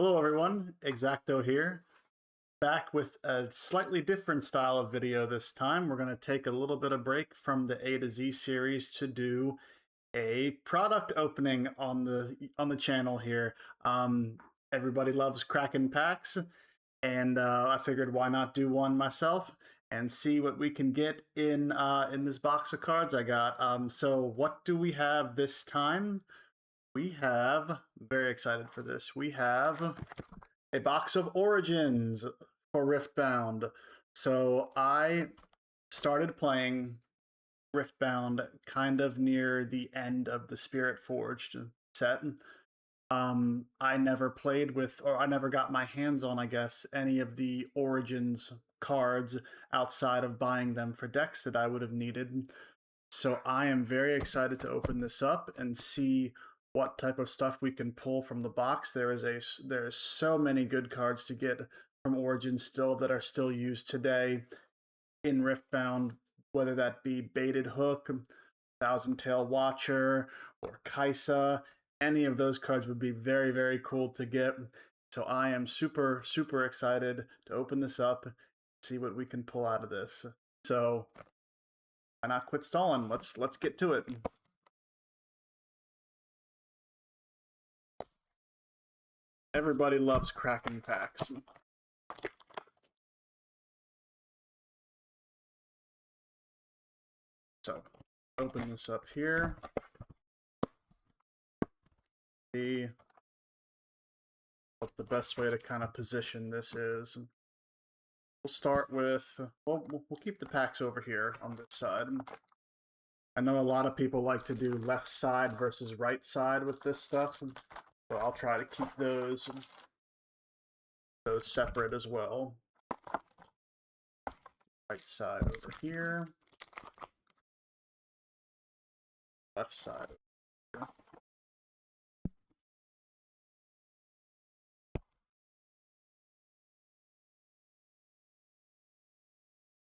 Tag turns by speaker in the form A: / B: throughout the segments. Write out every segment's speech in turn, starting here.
A: Hello everyone, Exacto here, back with a slightly different style of video this time. We're going to take a little bit of break from the A to Z series to do a product opening on the channel here. Everybody loves cracking packs, and I figured why not do one myself and see what we can get in this box of cards I got. So what do we have this time? We have, very excited for this, we have a box of Origins for Riftbound. So I started playing Riftbound kind of near the end of the Spirit Forged set. I never played with, or I never got my hands on, I guess, any of the Origins cards outside of buying them for decks that I would have needed. So I am very excited to open this up and see what type of stuff we can pull from the box. There's so many good cards to get from Origins still that are still used today in Riftbound, whether that be Baited Hook, Thousand Tail Watcher, or Kaisa. Any of those cards would be very, very cool to get. So I am super, super excited to open this up, see what we can pull out of this. So why not quit stalling? Let's get to it. Everybody loves cracking packs. So, open this up here. See what the best way to kind of position this is. We'll start with, well, we'll keep the packs over here on this side. I know a lot of people like to do left side versus right side with this stuff, so I'll try to keep those separate as well. Right side over here. Left side over here.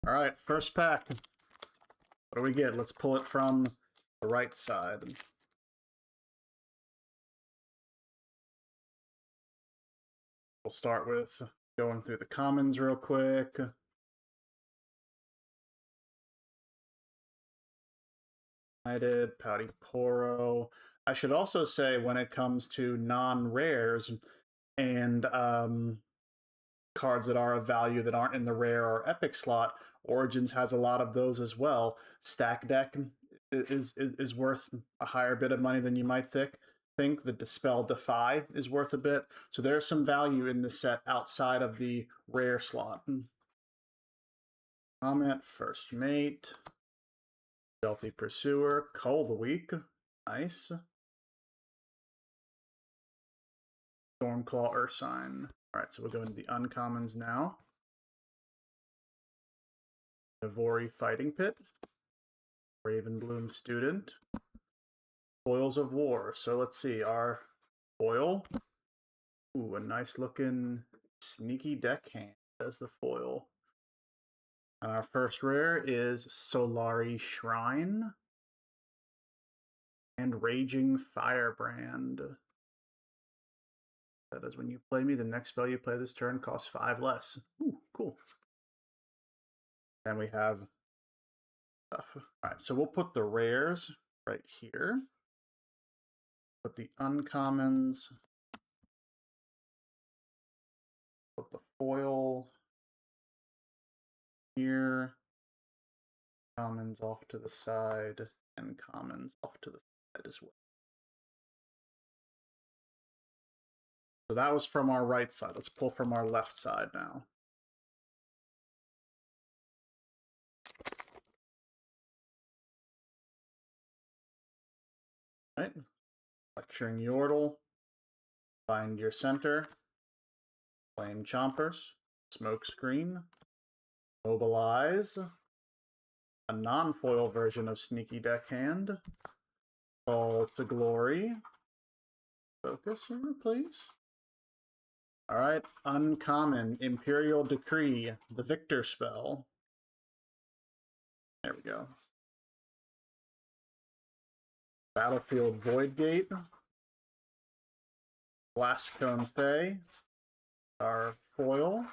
A: All right, first pack. What do we get? Let's pull it from the right side. We'll start with going through the commons real quick. United, Pouty Poro. I should also say, when it comes to non-rares and cards that are of value that aren't in the rare or epic slot, Origins has a lot of those as well. Stack Deck is worth a higher bit of money than you might think. The Dispel Defy is worth a bit. So there's some value in this set outside of the rare slot. Comment, First Mate, Stealthy Pursuer, Cull the Weak, nice. Stormclaw Ursine. Alright, so we'll go into the uncommons now. Navori Fighting Pit, Ravenbloom Student, Foils of War. So let's see, our foil. Ooh, a nice looking Sneaky Deckhand as the foil. And our first rare is Solari Shrine and Raging Firebrand. That is, when you play me, the next spell you play this turn costs 5 less. Ooh, cool. And we have stuff. Alright, so we'll put the rares right here. Put the uncommons. Put the foil here. Commons off to the side. And commons off to the side as well. So that was from our right side. Let's pull from our left side now. Right. Lecturing Yordle. Find your center. Flame Chompers. Smokescreen. Mobilize. A non-foil version of Sneaky Deckhand. Fall to Glory. Focus here, please. Alright, uncommon, Imperial Decree, the Victor spell. There we go. Battlefield Voidgate. Blastcone Fae, Our foil,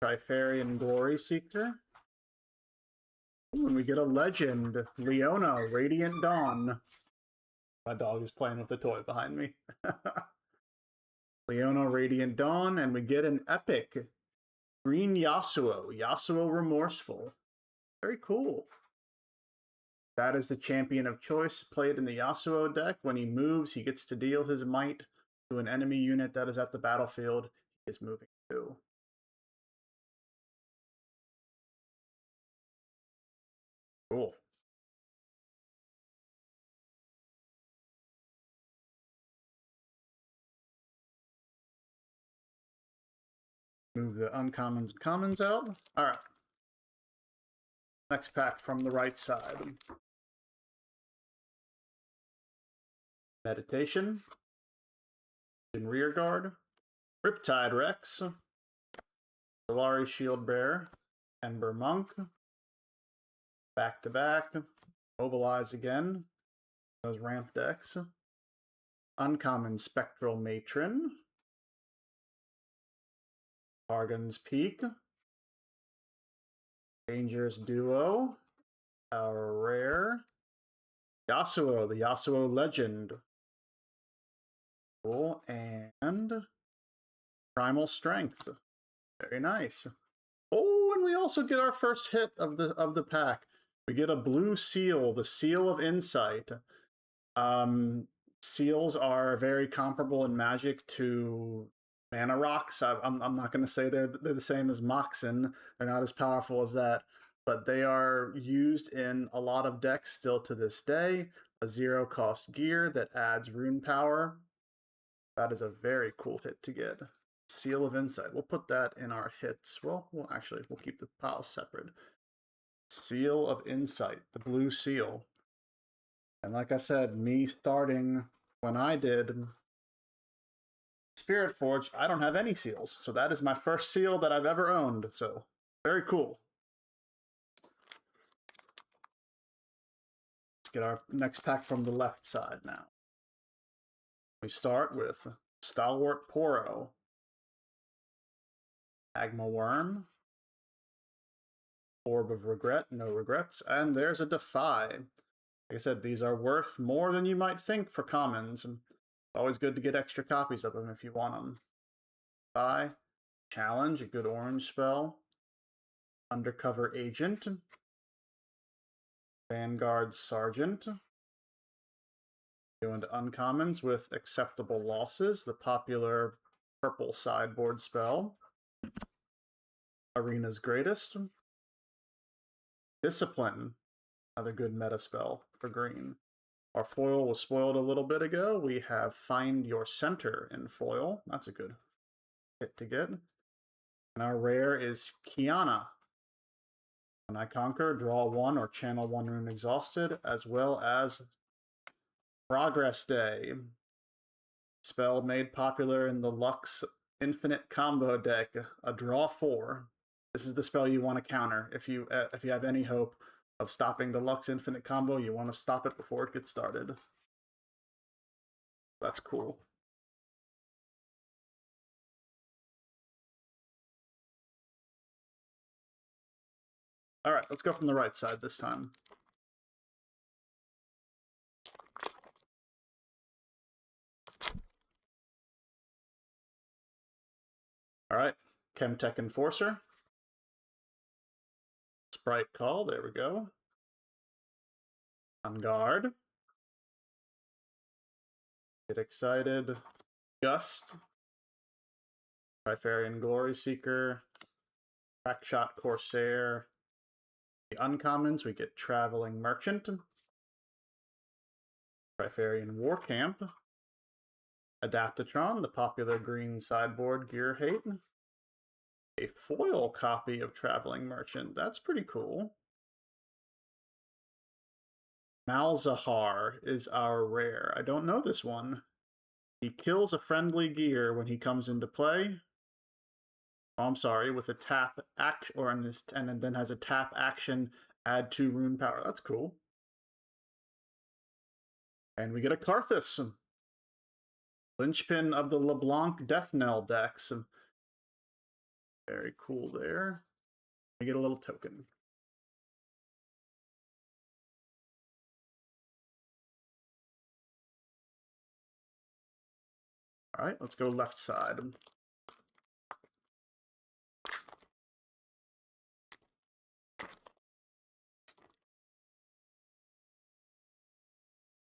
A: Trifarian Glory Seeker. Ooh, and we get a legend, Leona, Radiant Dawn. My dog is playing with the toy behind me. Leona, Radiant Dawn, and we get an epic, Green Yasuo, Yasuo Remorseful. Very cool. That is the champion of choice played in the Yasuo deck. When he moves, he gets to deal his might to an enemy unit that is at the battlefield he is moving to. Cool. Move the uncommons and commons out. All right. Next pack from the right side. Meditation. In rear guard. Riptide Rex. Solari Shield Bearer. Ember Monk. Back to back. Mobilize again. Those ramp decks. Uncommon Spectral Matron. Bargain's Peak. Dangerous Duo. Our rare. Yasuo, the Yasuo Legend. Cool. And Primal Strength. Very nice. Oh, and we also get our first hit of the pack. We get a blue seal, the Seal of Insight. Seals are very comparable in Magic to mana rocks. I'm not going to say they're the same as Moxen. They're not as powerful as that, but they are used in a lot of decks still to this day. A 0-cost gear that adds rune power. That is a very cool hit to get. Seal of Insight. We'll put that in our hits. Well, we'll keep the piles separate. Seal of Insight, the blue seal. And like I said, me starting when I did Spirit Forge, I don't have any seals. So that is my first seal that I've ever owned. So very cool. Let's get our next pack from the left side now. We start with Stalwart Poro. Magma Worm. Orb of Regret, no regrets. And there's a Defy. Like I said, these are worth more than you might think for commons. And it's always good to get extra copies of them if you want them. Defy. Challenge, a good orange spell. Undercover Agent. Vanguard Sergeant. Go into uncommons with Acceptable Losses, the popular purple sideboard spell. Arena's Greatest. Discipline, another good meta spell for green. Our foil was spoiled a little bit ago. We have Find Your Center in foil. That's a good hit to get. And our rare is Kiana. When I conquer, draw 1 or channel 1 rune exhausted, as well as Progress Day. Spell made popular in the Lux Infinite Combo deck, a draw 4. This is the spell you want to counter. If you have any hope of stopping the Lux Infinite Combo, you want to stop it before it gets started. That's cool. All right, let's go from the right side this time. All right, Chemtech Enforcer. Sprite Call, there we go. On guard. Get excited. Gust. Trifarian Glory Seeker. Crackshot Corsair. The uncommons, we get Traveling Merchant. Trifarian War Camp. Adaptatron, the popular green sideboard gear hate. A foil copy of Traveling Merchant. That's pretty cool. Malzahar is our rare. I don't know this one. He kills a friendly gear when he comes into play. Oh, I'm sorry, with a tap action, and then has a tap action, add 2 rune power. That's cool. And we get a Karthus. Linchpin of the LeBlanc Death Knell decks. Very cool there. I get a little token. All right, let's go left side.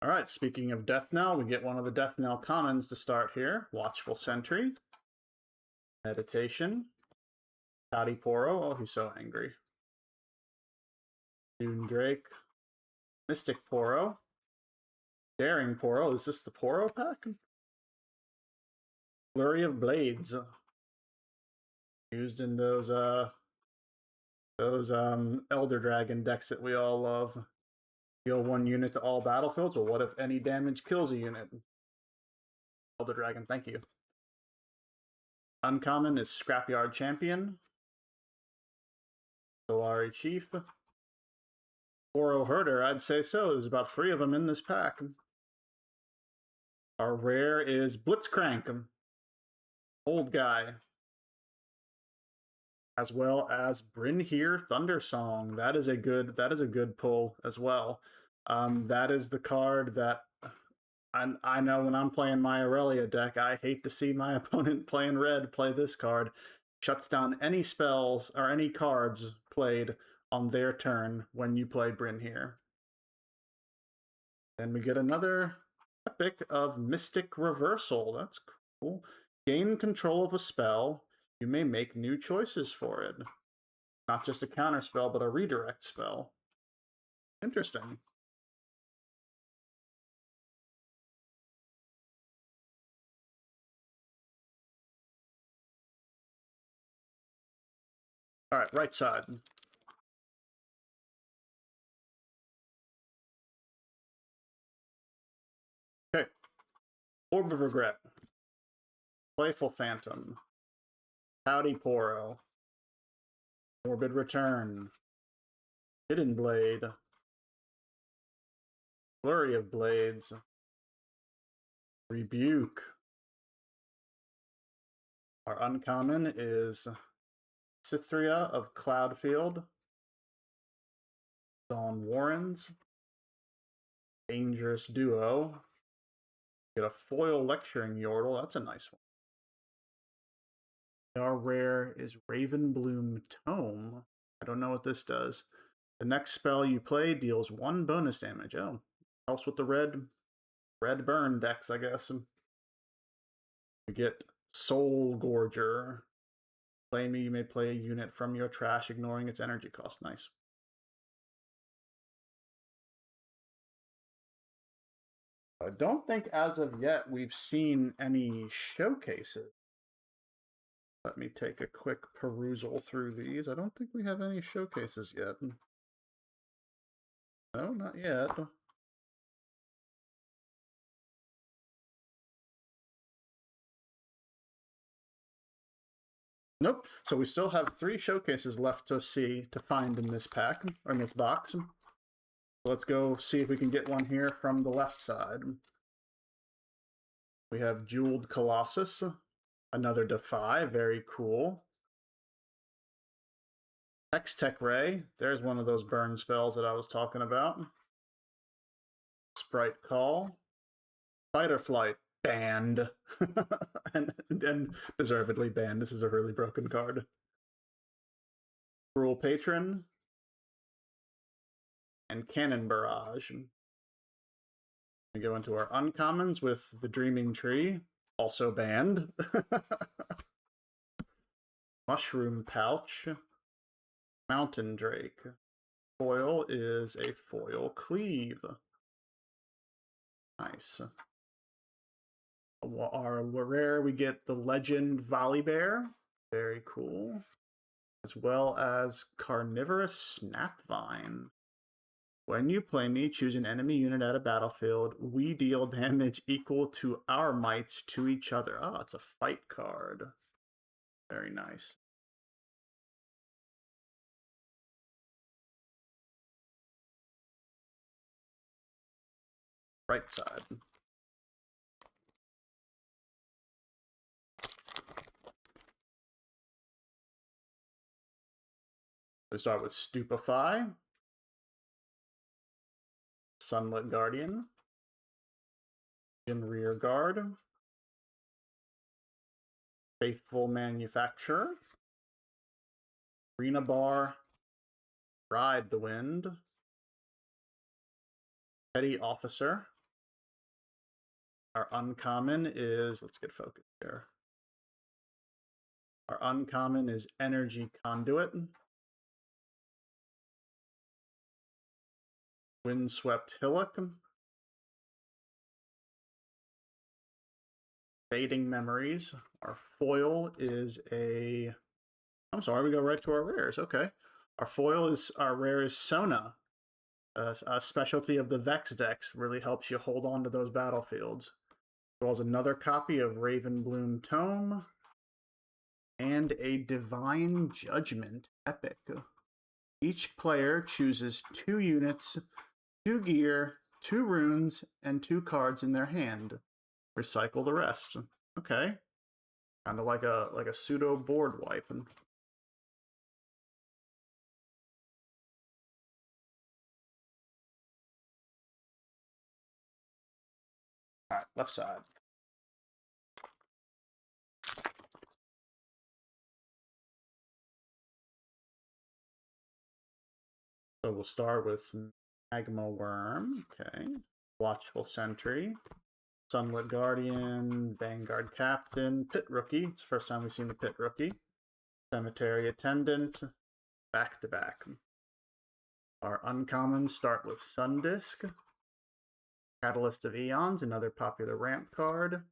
A: All right, speaking of Death Knell, we get one of the Death Knell commons to start here. Watchful Sentry. Meditation. Howdy Poro. Oh, he's so angry. Dune Drake. Mystic Poro. Daring Poro. Is this the Poro pack? Flurry of Blades. Used in those Elder Dragon decks that we all love. Deal 1 unit to all battlefields. Well, what if any damage kills a unit? Elder Dragon, thank you. Uncommon is Scrapyard Champion. Solari Chief. Oro Herder, I'd say so. There's about 3 of them in this pack. Our rare is Blitzcrank. Old guy. As well as Brynhir Thundersong. That is a good pull as well. That is the card that I know when I'm playing my Aurelia deck, I hate to see my opponent playing red play this card. Shuts down any spells or any cards played on their turn when you play Brynhir. Then we get another epic of Mystic Reversal. That's cool. Gain control of a spell. You may make new choices for it. Not just a counter spell, but a redirect spell. Interesting. All right, right side. Okay. Orb of Regret. Playful Phantom. Howdy Poro. Morbid Return. Hidden Blade. Flurry of Blades. Rebuke. Our uncommon is Cythria of Cloudfield. Dawn Warrens. Dangerous Duo. Get a foil Lecturing Yordle. That's a nice one. Our rare is Ravenbloom Tome. I don't know what this does. The next spell you play deals 1 bonus damage. Oh, helps with the red burn decks, I guess. You get Soul Gorger. Play me, you may play a unit from your trash, ignoring its energy cost. Nice. I don't think as of yet we've seen any showcases. Let me take a quick perusal through these. I don't think we have any showcases yet. No, not yet. Nope. So we still have 3 showcases left to find in this pack, or in this box. So let's go see if we can get one here from the left side. We have Jeweled Colossus, another Defy, very cool. Hextech Ray, there's one of those burn spells that I was talking about. Sprite Call. Fight or Flight, banned. and deservedly banned. This is a really broken card. Cruel Patron. And Cannon Barrage. We go into our uncommons with the Dreaming Tree, also banned. Mushroom Pouch. Mountain Drake. Foil is a foil Cleave. Nice. Our rare, we get the Legend Volibear. Very cool. As well as Carnivorous Snapvine. When you play me, choose an enemy unit at a battlefield. We deal damage equal to our mites to each other. Oh, it's a fight card. Very nice. Right side. We start with Stupefy, Sunlit Guardian, Rear Guard, Faithful Manufacturer, Arena Bar, Ride the Wind, Petty Officer. Our uncommon is, let's get focused here. Our uncommon is Energy Conduit, Windswept Hillock, Fading Memories. Our foil is a, I'm sorry, we go right to our rares. Okay. Our rare is Sona, a specialty of the Vex decks, really helps you hold on to those battlefields. As well as another copy of Ravenbloom Tome and a Divine Judgment Epic. Each player chooses 2 units, 2 gear, 2 runes, and 2 cards in their hand. Recycle the rest. Okay. Kind of like a pseudo board wipe. Alright, left side. So we'll start with Magma Worm. Okay. Watchful Sentry. Sunlit Guardian, Vanguard Captain, Pit Rookie. It's the first time we've seen the Pit Rookie. Cemetery Attendant, back to back. Our uncommons start with Sundisk, Catalyst of Eons, another popular ramp card.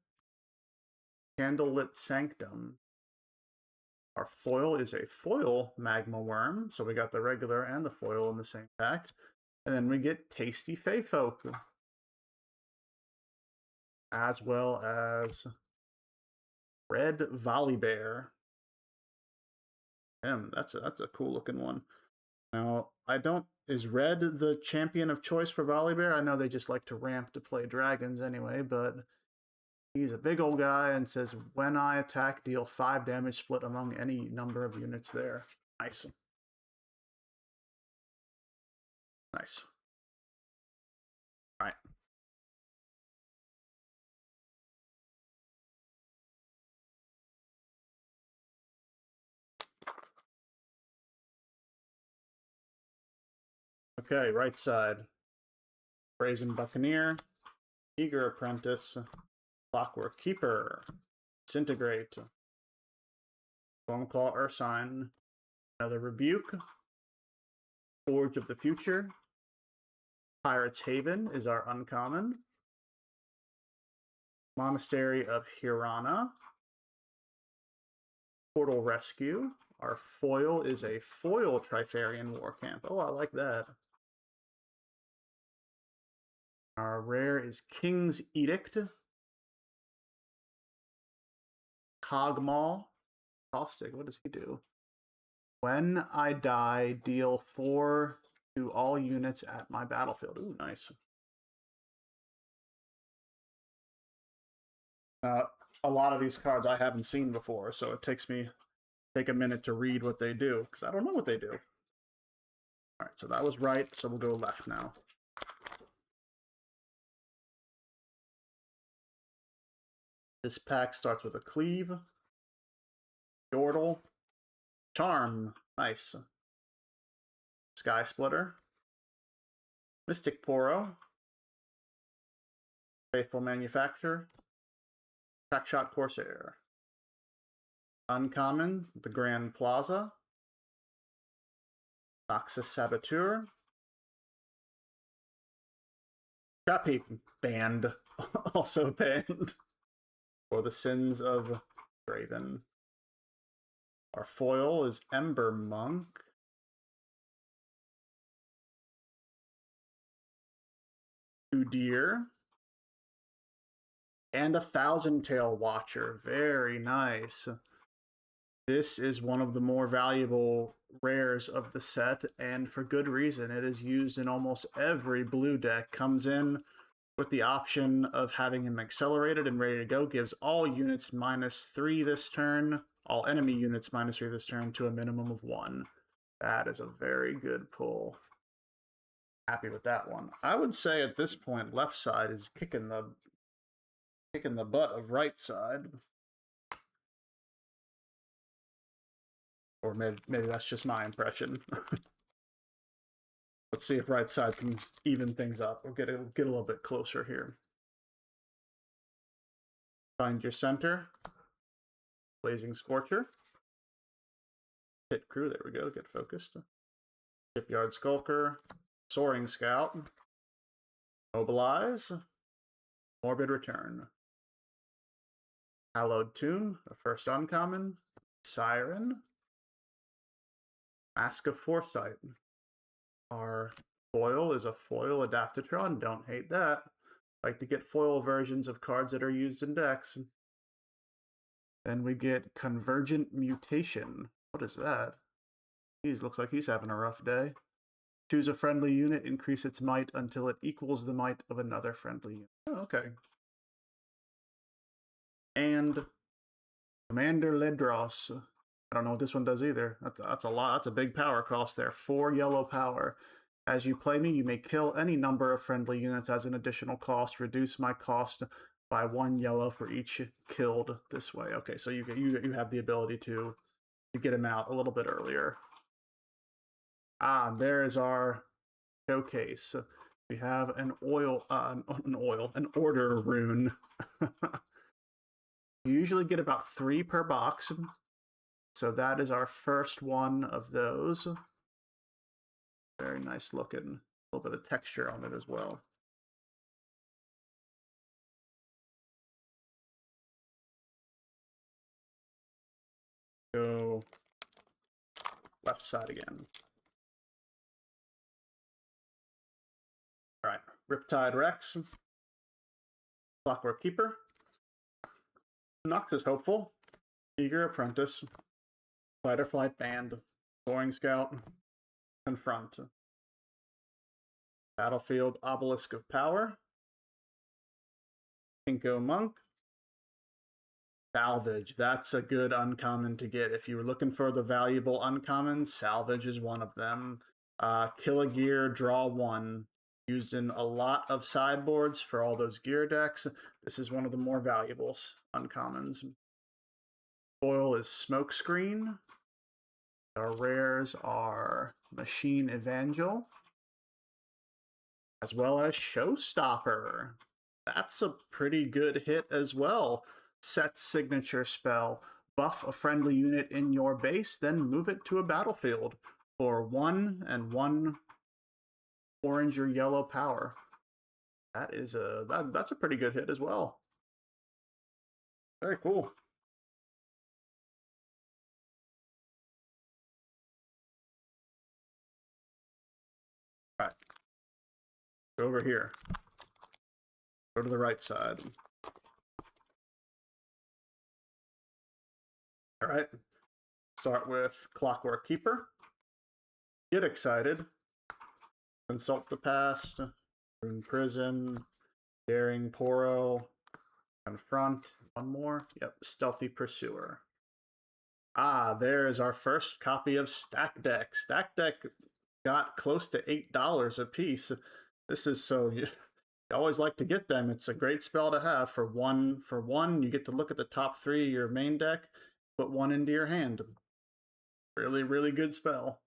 A: Candlelit Sanctum. Our foil is a foil Magma Worm, so we got the regular and the foil in the same pack. And then we get Tasty Feyfolk, as well as Red Volibear. That's a cool looking one. Now, is red the champion of choice for Volibear? I know they just like to ramp to play dragons anyway, but he's a big old guy and says, when I attack, deal 5 damage split among any number of units there. Nice. Nice. All right. Okay, right side. Brazen Buccaneer, Eager Apprentice, Clockwork Keeper, Disintegrate, Stormclaw Ursine, another Rebuke, Forge of the Future, Pirate's Haven is our uncommon, Monastery of Hirana, Portal Rescue. Our foil is a foil Trifarian War Camp. Oh, I like that. Our rare is King's Edict, Cogmaw, Caustic. What does he do? When I die, deal 4 to all units at my battlefield. Ooh, nice. A lot of these cards I haven't seen before, so it takes me a minute to read what they do, because I don't know what they do. All right, so that was right, so we'll go left now. This pack starts with a Cleave, Yordle, Charm, nice, Sky Splitter, Mystic Poro, Faithful Manufacturer, Crackshot Corsair. Uncommon, the Grand Plaza, Noxus Saboteur, Trap Heap banned, also banned, for the Sins of Draven. Our foil is Ember Monk, Deer, and a Thousand Tail Watcher. Very nice. This is one of the more valuable rares of the set, and for good reason. It is used in almost every blue deck. Comes in with the option of having him accelerated and ready to go. Gives all units -3 this turn, all enemy units -3 this turn, to a minimum of 1. That is a very good pull. Happy with that one. I would say at this point, left side is kicking the butt of right side. Or maybe that's just my impression. Let's see if right side can even things up or get a little bit closer here. Find your center. Blazing Scorcher. Hit crew, there we go, get focused. Shipyard Skulker. Soaring Scout. Mobilize. Morbid Return. Hallowed Tomb, a first uncommon. Siren. Mask of Foresight. Our foil is a foil Adaptatron. Don't hate that. Like to get foil versions of cards that are used in decks. Then we get Convergent Mutation. What is that? Looks like he's having a rough day. Choose a friendly unit, increase its might until it equals the might of another friendly unit. Oh, okay. And Commander Ledros. I don't know what this one does either. That's a lot. That's a big power cost there. 4 yellow power. As you play me, you may kill any number of friendly units as an additional cost. Reduce my cost by 1 yellow for each killed this way. Okay, so you have the ability to get him out a little bit earlier. Ah, there is our showcase. We have an order rune. You usually get about 3 per box. So that is our first one of those. Very nice looking. A little bit of texture on it as well. Go left side again. All right, Riptide Rex. Clockwork Keeper. Noxus Hopeful. Eager Apprentice. Fight or Flight Band. Soaring Scout. Confront. Battlefield Obelisk of Power. Pinko Monk. Salvage. That's a good uncommon to get. If you were looking for the valuable uncommons, Salvage is one of them. Kill a gear, draw 1. Used in a lot of sideboards for all those gear decks. This is one of the more valuable uncommons. Foil is Smokescreen. Our rares are Machine Evangel, as well as Showstopper. That's a pretty good hit as well. Set signature spell. Buff a friendly unit in your base, then move it to a battlefield for 1 and 1 orange or yellow power. That is that's a pretty good hit as well. Very cool. All right. Go over here. Go to the right side. All right. Start with Clockwork Keeper. Get excited. Consult the Past. Rune Prison. Daring Poro. Confront. One more. Yep. Stealthy Pursuer. Ah, there is our first copy of Stack Deck. Stack Deck got close to $8 a piece. This is so you always like to get them. It's a great spell to have for one. You get to look at the top 3 of your main deck, put 1 into your hand. Really, really good spell.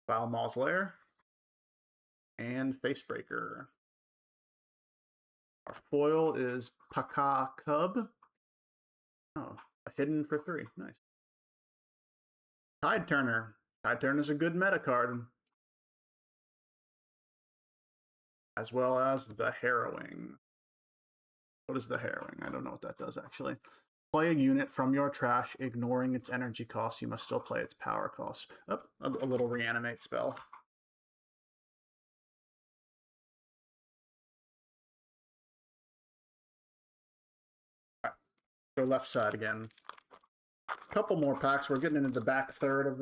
A: Foul Mauslair and Facebreaker. Our foil is Paka Cub. Oh, a hidden for 3. Nice. Tide Turner. Tide Turner is a good meta card. As well as the Harrowing. What is the Harrowing? I don't know what that does, actually. Play a unit from your trash, ignoring its energy cost. You must still play its power cost. Oh, a little reanimate spell. All right. Go left side again. A couple more packs. We're getting into the back third of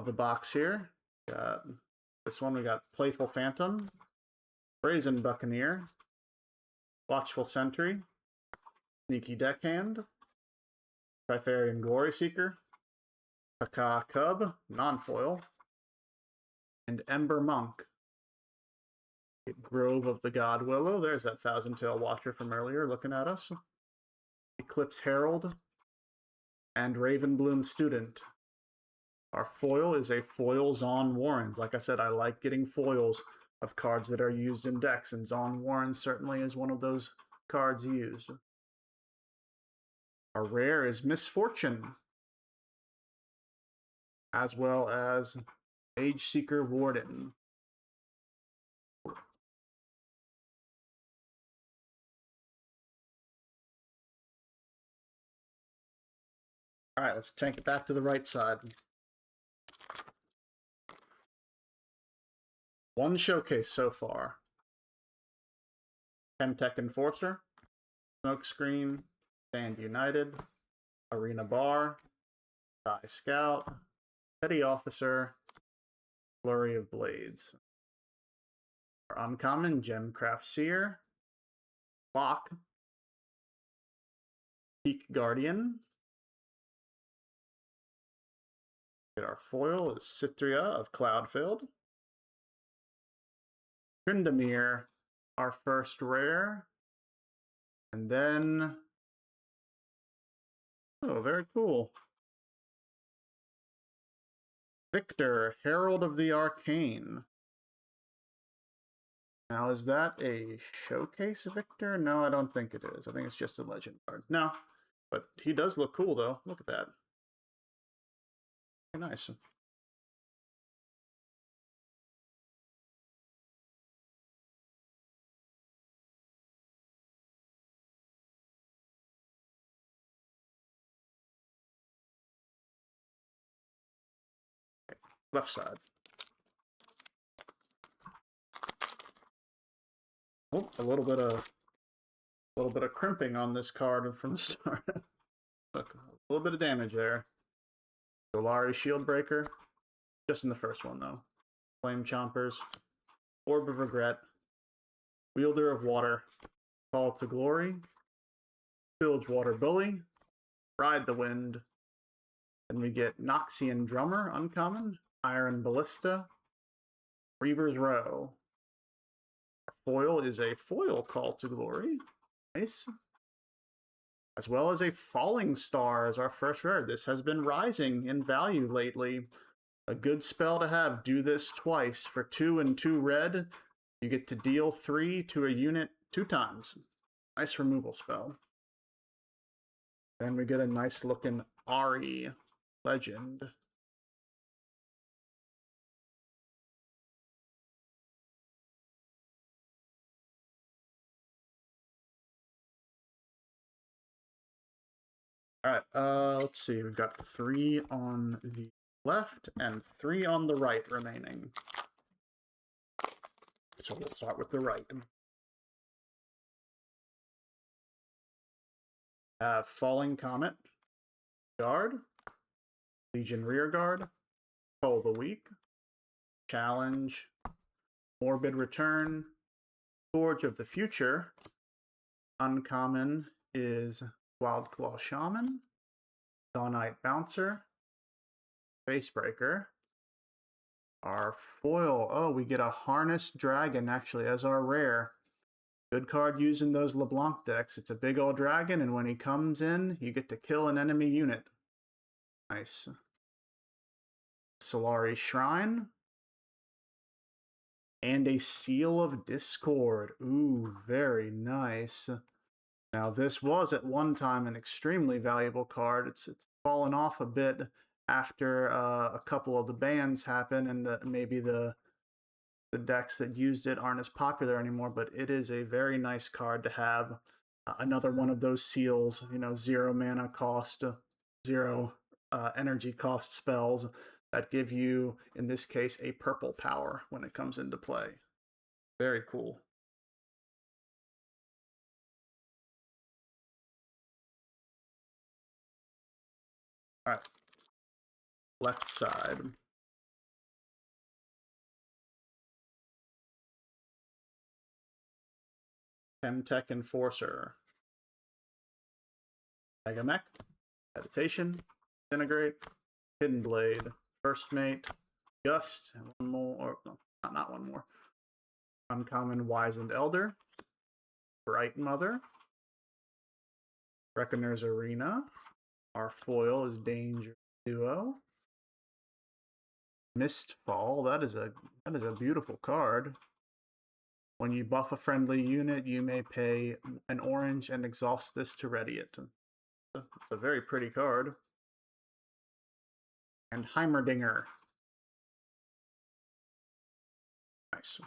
A: the box here. Got this one. We got Playful Phantom, Brazen Buccaneer, Watchful Sentry, Sneaky Deckhand, Trifarian Glory Seeker, Paka Cub, non-foil, and Ember Monk. Grove of the God Willow, there's that Thousand Tail Watcher from earlier looking at us. Eclipse Herald, and Ravenbloom Student. Our foil is a foil Zon Warren. Like I said, I like getting foils of cards that are used in decks, and Zon Warren certainly is one of those cards used. Our rare is Misfortune, as well as Age Seeker Warden. All right, let's tank it back to the right side. One showcase so far. Chemtech Enforcer, Smokescreen, Stand United, Arena Bar, Sky Scout, Petty Officer, Flurry of Blades. Our uncommon, Gemcraft Seer, Lock, Peak Guardian. Our foil is Citria of Cloudfield. Tryndamere, our first rare. And then, oh, very cool. Victor, Herald of the Arcane. Now, is that a showcase Victor? No, I don't think it is. I think it's just a legend card. No, but he does look cool, though. Look at that. Very nice. Left side. Oh, a little bit of crimping on this card from the start. Look, a little bit of damage there. Solari Shieldbreaker, just in the first one though. Flame Chompers, Orb of Regret, Wielder of Water, Call to Glory, Bilgewater Bully, Ride the Wind. Then we get Noxian Drummer, uncommon, Iron Ballista, Reaver's Row. Foil is a foil Call to Glory. Nice. As well as a Falling Star as our first rare. This has been rising in value lately. A good spell to have. Do this twice. For 2 and 2 red, you get to deal 3 to a unit 2 times. Nice removal spell. Then we get a nice looking Ari Legend. All right, let's see. We've got 3 on the left and 3 on the right remaining. So we'll start with the right. Falling Comet, Guard, Legion Rearguard, Pull the Weak, Challenge, Morbid Return, Forge of the Future. Uncommon is Wildclaw Shaman, Dawnite Bouncer, Facebreaker. Our foil, oh, we get a Harnessed Dragon actually as our rare. Good card used in those LeBlanc decks. It's a big old dragon, and when he comes in, you get to kill an enemy unit. Nice. Solari Shrine. And a Seal of Discord. Ooh, very nice. Now, this was at one time an extremely valuable card. It's fallen off a bit after a couple of the bans happen, and maybe the decks that used it aren't as popular anymore, but it is a very nice card to have. Another one of those seals, you know, 0 mana cost, 0 energy cost spells that give you, in this case, a purple power when it comes into play. Very cool. All right, left side. Chemtech Enforcer. Megamech, Meditation, Disintegrate, Hidden Blade, First Mate, Gust, and one more, or no, not one more. Uncommon Wizened Elder, Bright Mother, Reckoner's Arena. Our foil is Danger Duo. Mistfall, that is a beautiful card. When you buff a friendly unit, you may pay an orange and exhaust this to ready it. It's a very pretty card. And Heimerdinger. Nice.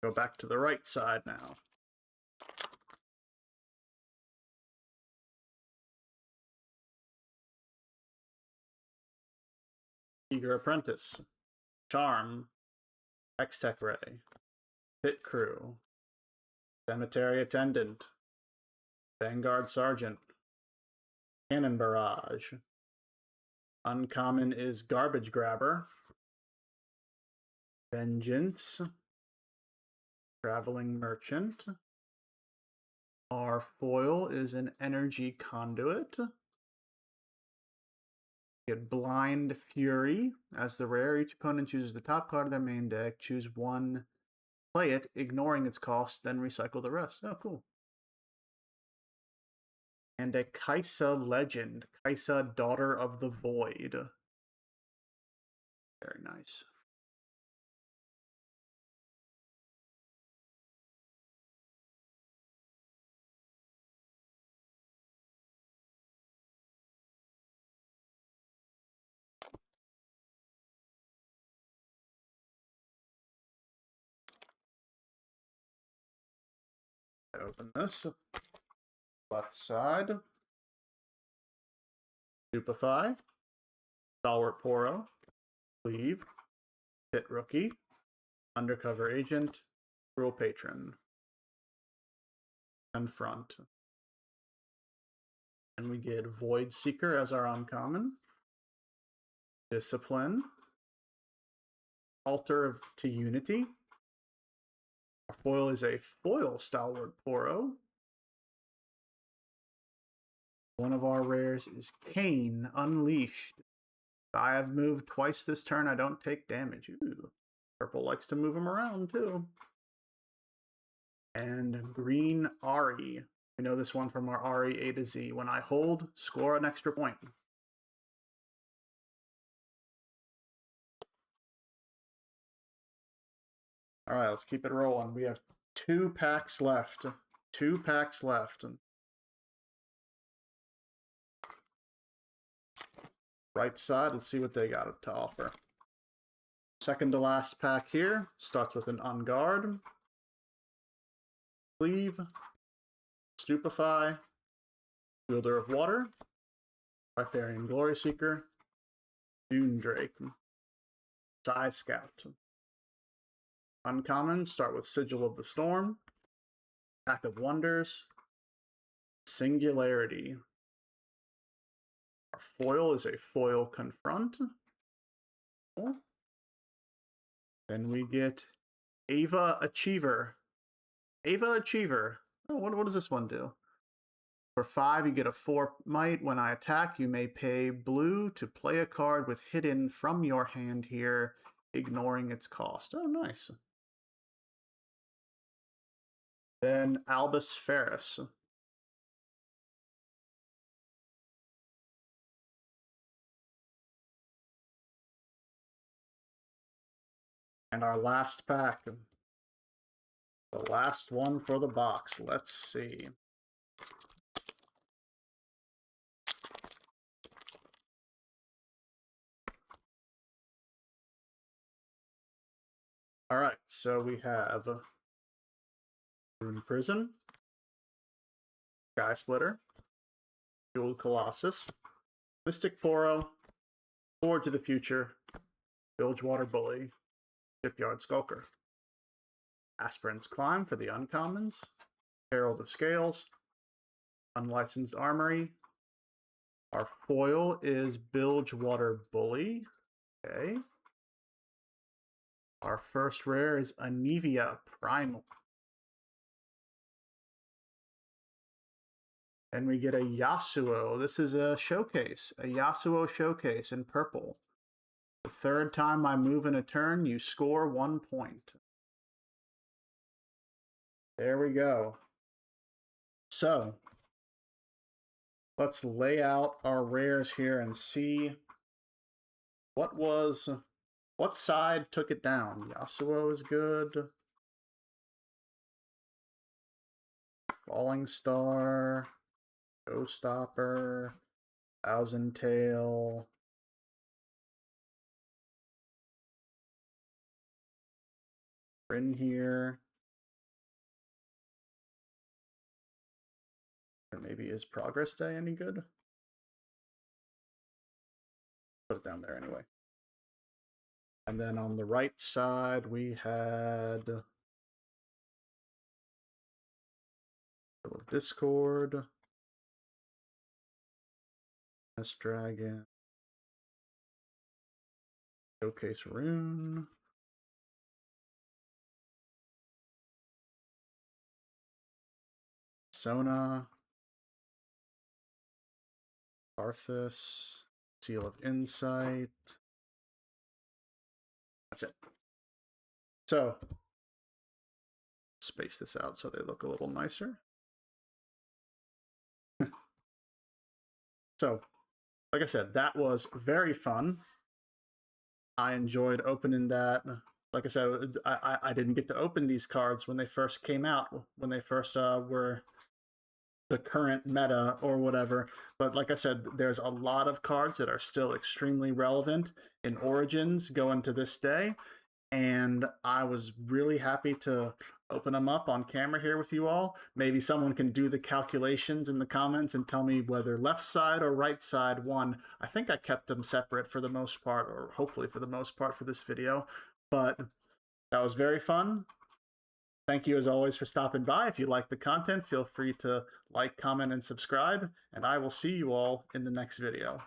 A: Go back to the right side now. Eager Apprentice, Charm, X-Tech Ray, Pit Crew, Cemetery Attendant, Vanguard Sergeant, Cannon Barrage. Uncommon is Garbage Grabber, Vengeance, Traveling Merchant. Our foil is an Energy Conduit. Get Blind Fury. As the rare, each opponent chooses the top card of their main deck. Choose one, play it, ignoring its cost, then recycle the rest. Oh, cool. And a Kaisa Legend. Kaisa, Daughter of the Void. Very nice. Open this. Left side. Stupefy. Stalwart Poro. Cleave. Pit Rookie. Undercover Agent. Cruel Patron. Confront. And we get Void Seeker as our uncommon. Discipline. Altar to Unity. Our foil is a foil Stalwart Poro. One of our rares is Kane Unleashed. If I have moved twice this turn, I don't take damage. Ooh. Purple likes to move them around too. And Green Ari. We know this one from our Ari A to Z. When I hold, score an extra point. All right, let's keep it rolling. We have 2 packs left. 2 packs left. Right side, let's see what they got to offer. Second to last pack here starts with an On Guard, Cleave, Stupefy, Wielder of Water, Riparian Glory Seeker, Dune Drake, Psy Scout. Uncommon start with Sigil of the Storm, Pack of Wonders, Singularity. Our foil is a foil Confront. Then we get Ava Achiever. Ava Achiever. Oh, what does this one do? For 5, you get a 4 might. When I attack, you may pay blue to play a card with hidden from your hand here, ignoring its cost. Oh, nice. Then Albus Ferris. And our last pack. The last one for the box. Let's see. All right, so we have Rune Prison, Sky Splitter, Jeweled Colossus, Mystic Poro, Forward to the Future, Bilgewater Bully, Shipyard Skulker, Aspirin's Climb for the uncommons, Herald of Scales, Unlicensed Armory. Our foil is Bilgewater Bully. Okay. Our first rare is Anivia Primal. And we get a Yasuo. This is a showcase, a Yasuo showcase in purple. The third time I move in a turn, you score 1 point. There we go. So, let's lay out our rares here and see what side took it down. Yasuo is good. Falling Star, Showstopper, Thousand Tail. In here. Or maybe is Progress Day any good? Put it down there anyway. And then on the right side, we had Discord, S-Dragon, Showcase Rune, Sona, Arthas, Seal of Insight. That's it. So, space this out so they look a little nicer. So, like I said, that was very fun. I enjoyed opening that. Like I said, I didn't get to open these cards when they first came out, when they first were the current meta or whatever. But like I said, there's a lot of cards that are still extremely relevant in Origins going to this day. And I was really happy to open them up on camera here with you all. Maybe someone can do the calculations in the comments and tell me whether left side or right side won. I think I kept them separate for the most part, or hopefully for the most part for this video. But that was very fun. Thank you as always for stopping by. If you like the content, feel free to like, comment, and subscribe. And I will see you all in the next video.